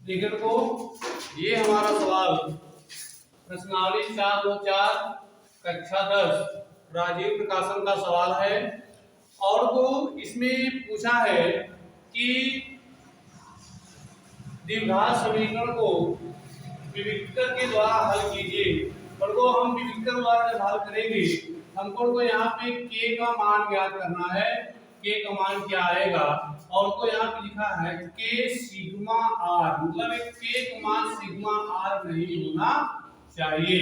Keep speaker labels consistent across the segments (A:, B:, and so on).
A: देखिए तो ये हमारा सवाल प्रश्नावली 424 कक्षा 10 राजीव प्रकाशन का सवाल है। और तो इसमें पूछा है कि द्विघात समीकरण को विविक्तर के द्वारा हल कीजिए। और को हम विविक्तर द्वारा जब हल करेंगे हमको को यहाँ पे k का मान ज्ञात करना है। k का मान क्या आएगा और को यहाँ पे लिखा है k सिग्मा r, मतलब एक k का मान सिग्मा r नहीं होना चाहिए।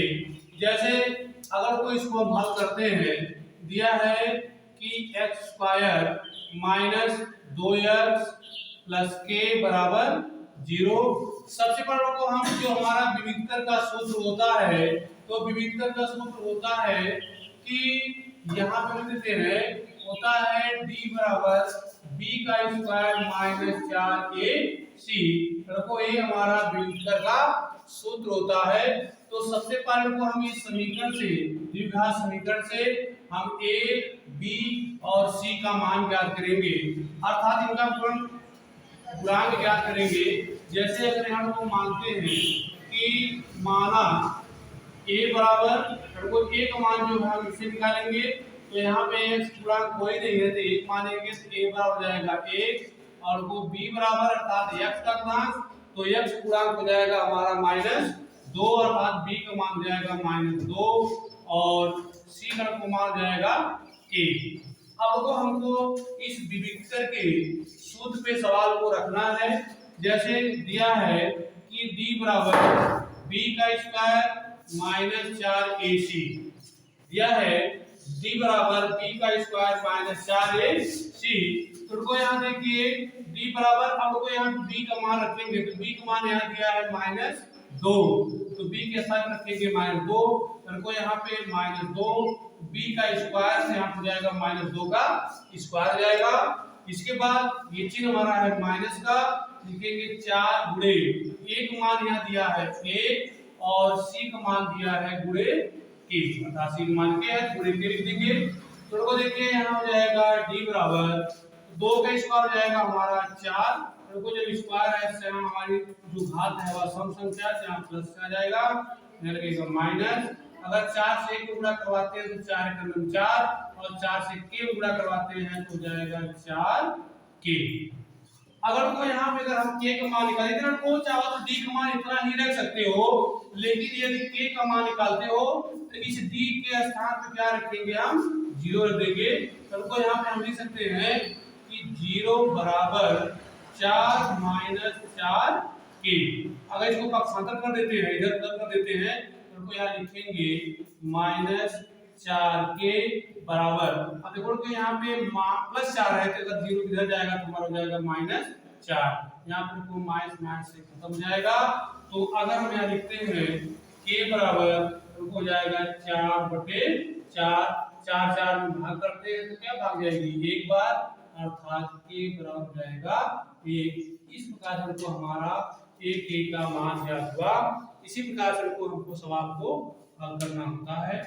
A: जैसे अगर कोई इसको हम हल करते हैं, दिया है कि x square minus 2x plus k बराबर 0। सबसे पहले को हम जो हमारा विविक्तर का सूत्र होता है, तो विविक्तर का सूत्र होता है कि यहाँ पे देते हैं होता है d बराबर b का स्क्वायर माइनस 4ac। तो ये हमारा विविक्तर का सूत्र होता है। तो सबसे पहले को हम इस समीकरण से, द्विघात समीकरण से हम a, b और c का मान ज्ञात करेंगे, अर्थात इनका गुणांक ज्ञात करेंगे। जैसे अगर हम को मानते हैं कि माना a बराबर, हमको a का मान जो है हम इससे निकालेंगे, तो यहाँ पे x गुणांक कोई नहीं है तो 1 मानेंगे तो a बराबर हो जाएगा 1 और वो b बराबर अर्थात x का गुणांक, तो x गुणांक हो जाएगा हमारा -2 अर्थात b का मान हो जाएगा -2 और c का मान जाएगा a। अब को हमको इस विविक्तर के सूत्र पे सवाल को रखना है। जैसे दिया है कि d बराबर b का स्क्वायर माइनस 4ac, दिया है d बराबर b का स्क्वायर माइनस 4ac। तो यहाँ देखिए d बराबर, अब को यहाँ b का मान रखेंगे तो b का मान यहाँ दिया है -2, तो b के साथ रखेंगे -2, तो यहाँ पे -2 b का स्क्वायर से यहाँ हो जाएगा -2 का स्क्वायर हो जाएगा। इसके बाद ये चिन्ह हमारा है माइनस का, लिखेंगे 4 गुणे a का मान यहाँ दिया है 1 और c का मान दिया है गुणे k, अर्थात c का मान क्या है गुणे k लिख देंगे। तो देखिए यहाँ हो जाएगा d बराबर 2 का स्क्वायर हो जाएगा हमारा 4, तो जब स्क्वायर है इससे हमारी जो घात है वह सम संख्या से यहाँ प्लस आ जाएगा, यहाँ लगेगा माइनस। अगर 4 से 1 गुणा करवाते हैं तो 4 का 4 और 4 से k गुणा करवाते हैं तो जाएगा 4k। अगर को यहाँ पे अगर हम k का मान निकालें, अगर को चाहो तो d का मान इतना ही रख सकते हो, लेकिन यदि k का मान निकालते हो तो इस d के स्थान पे क्या रखेंगे हम 0 रख देंगे। तो को यहाँ पे हम लिख सकते हैं कि 0 बराबर 4 माइनस 4k। अगर इसको पक्षांतर कर देते हैं, इधर उधर कर देते हैं, तो यहाँ लिखेंगे -4k बराबर, अब देखो कि यहाँ पे +4 है तो अगर 0 इधर जाएगा तो हमारा हो जाएगा -4, यहाँ पर को माइनस से खत्म हो जाएगा। तो अगर हम यहाँ लिखते हैं k बराबर हो जाएगा 4/4, 4 में भाग करते हैं तो क्या भाग जाएगी एक बार, अर्थात k बराबर हो जाएगा 1। इस प्रकार हमको हमारा k का मान ज्ञात हुआ। इसी प्रकार से हमको सवाल को हल करना होता है।